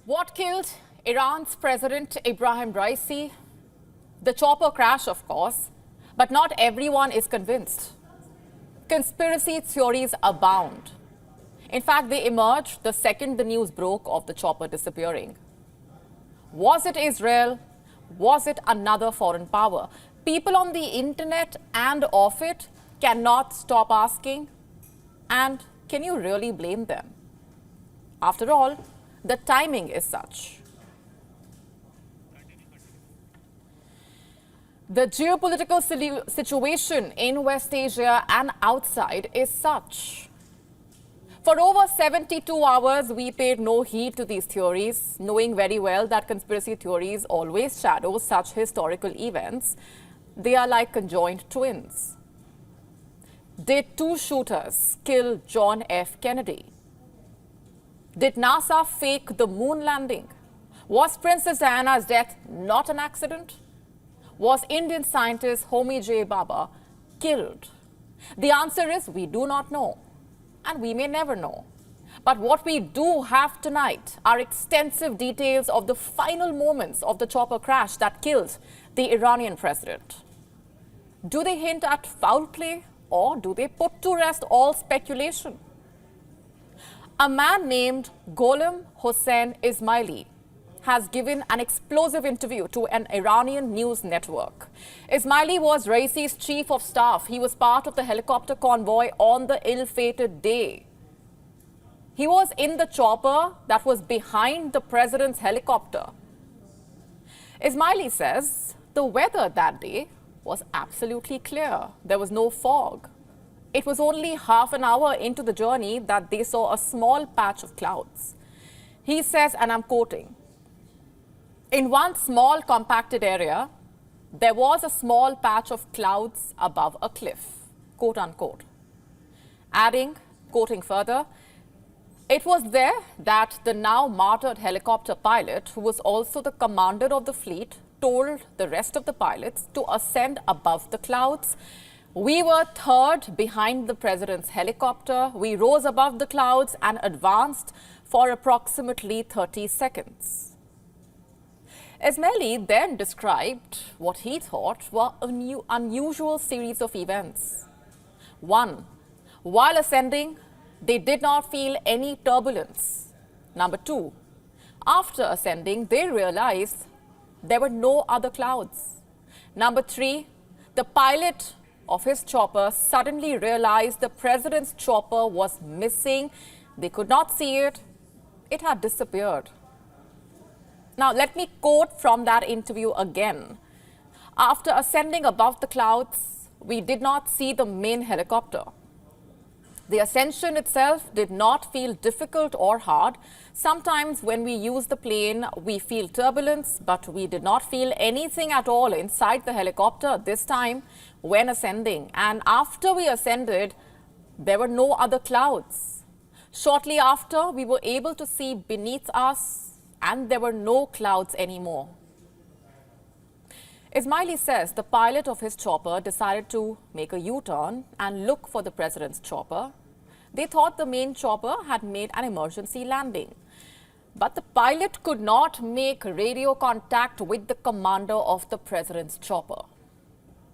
What killed Iran's President Ebrahim Raisi? The chopper crash, of course, but not everyone is convinced. Conspiracy theories abound. In fact, they emerged the second the news broke of the chopper disappearing. Was it Israel? Was it another foreign power? People on the internet and off it cannot stop asking. And can you really blame them? After all, the timing is such. The geopolitical situation in West Asia and outside is such. For over 72 hours, we paid no heed to these theories, knowing very well that conspiracy theories always shadow such historical events. They are like conjoined twins. Did two shooters kill John F. Kennedy? Did NASA fake the moon landing? Was Princess Diana's death not an accident? Was Indian scientist Homi J. Bhabha killed? The answer is we do not know, and we may never know. But what we do have tonight are extensive details of the final moments of the chopper crash that killed the Iranian president. Do they hint at foul play, or do they put to rest all speculation? A man named Gholam Hossein Ismaili has given an explosive interview to an Iranian news network. Ismaili was Raisi's chief of staff. He was part of the helicopter convoy on the ill-fated day. He was in the chopper that was behind the president's helicopter. Ismaili says the weather that day was absolutely clear. There was no fog. It was only half an hour into the journey that they saw a small patch of clouds. He says, and I'm quoting, "In one small compacted area, there was a small patch of clouds above a cliff," quote unquote. Adding, quoting further, "It was there that the now martyred helicopter pilot, who was also the commander of the fleet, told the rest of the pilots to ascend above the clouds. We were third behind the president's helicopter. We rose above the clouds and advanced for approximately 30 seconds. Ismaili then described what he thought were an unusual series of events. One, while ascending, they did not feel any turbulence. Number two, after ascending, they realized there were no other clouds. Number three, the pilot of his chopper suddenly realized the president's chopper was missing. They could not see it. It had disappeared." Now, let me quote from that interview again. "After ascending above the clouds, we did not see the main helicopter. The ascension itself did not feel difficult or hard. Sometimes when we use the plane, we feel turbulence, but we did not feel anything at all inside the helicopter this time when ascending. And after we ascended, there were no other clouds. Shortly after, we were able to see beneath us, and there were no clouds anymore." Ismaili says the pilot of his chopper decided to make a U-turn and look for the president's chopper. They thought the main chopper had made an emergency landing. But the pilot could not make radio contact with the commander of the president's chopper.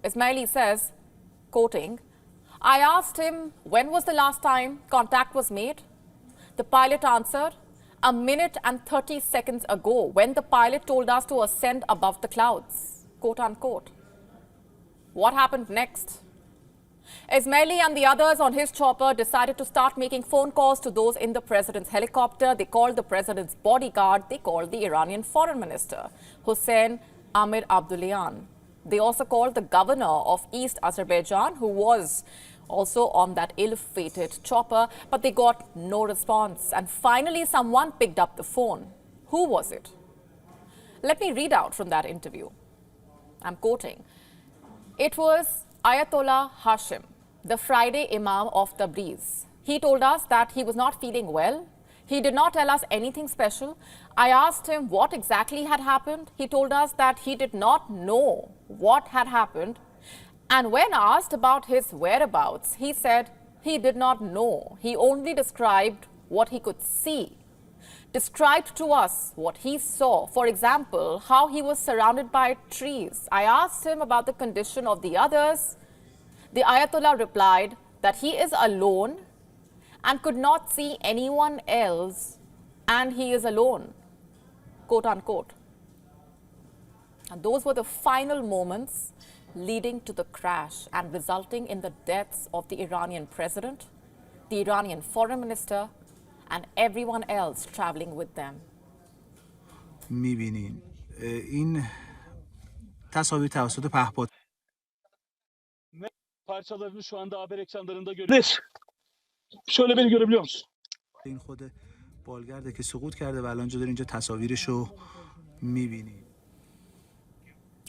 Ismaili says, quoting, "I asked him when was the last time contact was made. The pilot answered, 1 minute and 30 seconds ago, when the pilot told us to ascend above the clouds," quote unquote. What happened next? Ismaili and the others on his chopper decided to start making phone calls to those in the president's helicopter. They called the president's bodyguard. They called the Iranian foreign minister, Hossein Amir Abdullahian. They also called the governor of East Azerbaijan, who was also on that ill-fated chopper, but they got no response. And finally, someone picked up the phone. Who was it? Let me read out from that interview. I'm quoting. "It was Ayatollah Hashim, the Friday Imam of Tabriz. He told us that he was not feeling well. He did not tell us anything special. I asked him what exactly had happened. He told us that he did not know what had happened. And when asked about his whereabouts, he said he did not know. He only described what he could see. described to us what he saw. For example, how he was surrounded by trees. I asked him about the condition of the others. The Ayatollah replied that he is alone and could not see anyone else, and he is alone, quote unquote. And those were the final moments leading to the crash and resulting in the deaths of the Iranian president, the Iranian foreign minister, and everyone else traveling with them. می‌بینین این تصاویر توسط پهپاد parçalarını şu anda haber ekranlarında görüyoruz. Şöyle beni görebiliyor musun? این خود بالگرده که سقوط کرده و الان دارین اینجا تصاویرشو می‌بینید.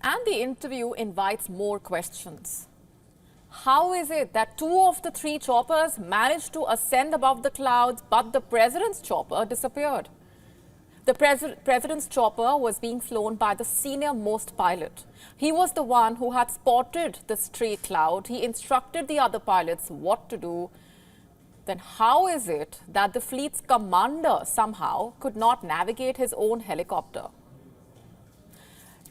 And the interview invites more questions. How is it that two of the three choppers managed to ascend above the clouds, but the president's chopper disappeared? The president's chopper was being flown by the senior-most pilot. He was the one who had spotted the stray cloud. He instructed the other pilots what to do. Then how is it that the fleet's commander somehow could not navigate his own helicopter?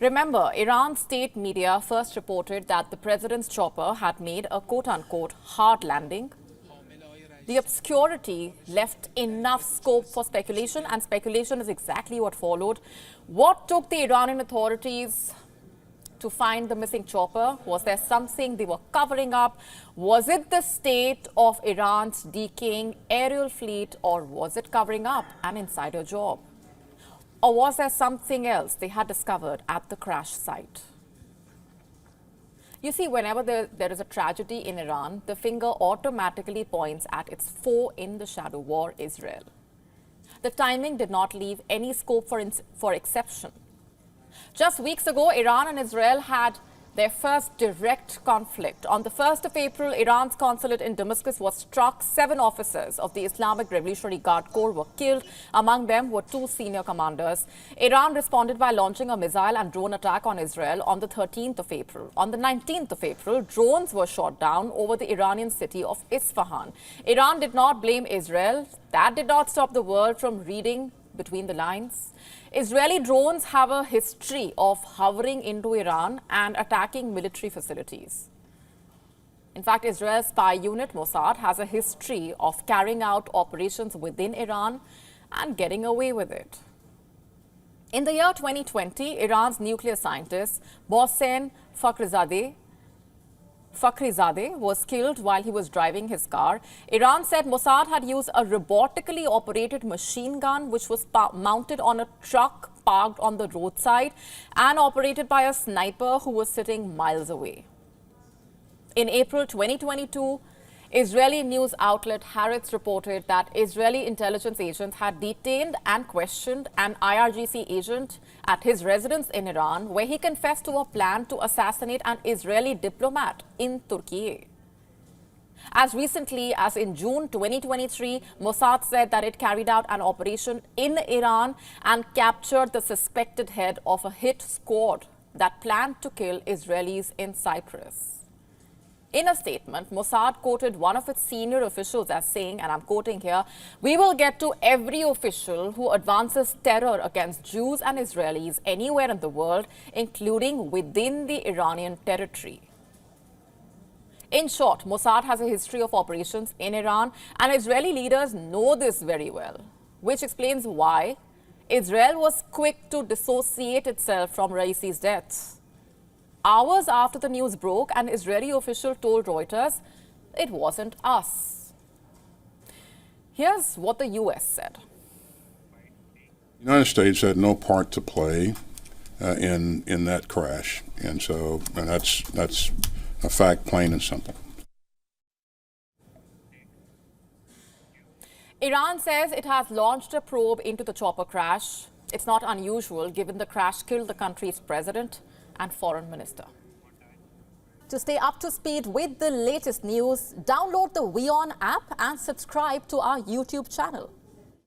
Remember, Iran's state media first reported that the president's chopper had made a quote-unquote hard landing. The obscurity left enough scope for speculation, and speculation is exactly what followed. What took the Iranian authorities to find the missing chopper? Was there something they were covering up? Was it the state of Iran's decaying aerial fleet, or was it covering up an insider job? Or was there something else they had discovered at the crash site? You see, whenever there is a tragedy in Iran, the finger automatically points at its foe in the shadow war, Israel. The timing did not leave any scope for exception. Just weeks ago, Iran and Israel had their first direct conflict. On the 1st of April, Iran's consulate in Damascus was struck. 7 officers of the Islamic Revolutionary Guard Corps were killed. Among them were 2 senior commanders. Iran responded by launching a missile and drone attack on Israel on the 13th of April. On the 19th of April, drones were shot down over the Iranian city of Isfahan. Iran did not blame Israel. That did not stop the world from reading between the lines. Israeli drones have a history of hovering into Iran and attacking military facilities. In fact, Israel's spy unit Mossad has a history of carrying out operations within Iran and getting away with it. In the year 2020, Iran's nuclear scientist Mohsen Fakhrizadeh was killed while he was driving his car. Iran said Mossad had used a robotically operated machine gun which was mounted on a truck parked on the roadside and operated by a sniper who was sitting miles away. In April 2022, Israeli news outlet Haaretz reported that Israeli intelligence agents had detained and questioned an IRGC agent at his residence in Iran, where he confessed to a plan to assassinate an Israeli diplomat in Turkey. As recently as in June 2023, Mossad said that it carried out an operation in Iran and captured the suspected head of a hit squad that planned to kill Israelis in Cyprus. In a statement, Mossad quoted one of its senior officials as saying, and I'm quoting here, "We will get to every official who advances terror against Jews and Israelis anywhere in the world, including within the Iranian territory." In short, Mossad has a history of operations in Iran, and Israeli leaders know this very well, which explains why Israel was quick to dissociate itself from Raisi's death. Hours after the news broke, an Israeli official told Reuters, "It wasn't us." Here's what the US said. The United States had no part to play in that crash, and that's a fact, plain and simple. Iran says it has launched a probe into the chopper crash. It's not unusual given the crash killed the country's president and foreign minister. To stay up to speed with the latest news, download the WION app and subscribe to our YouTube channel.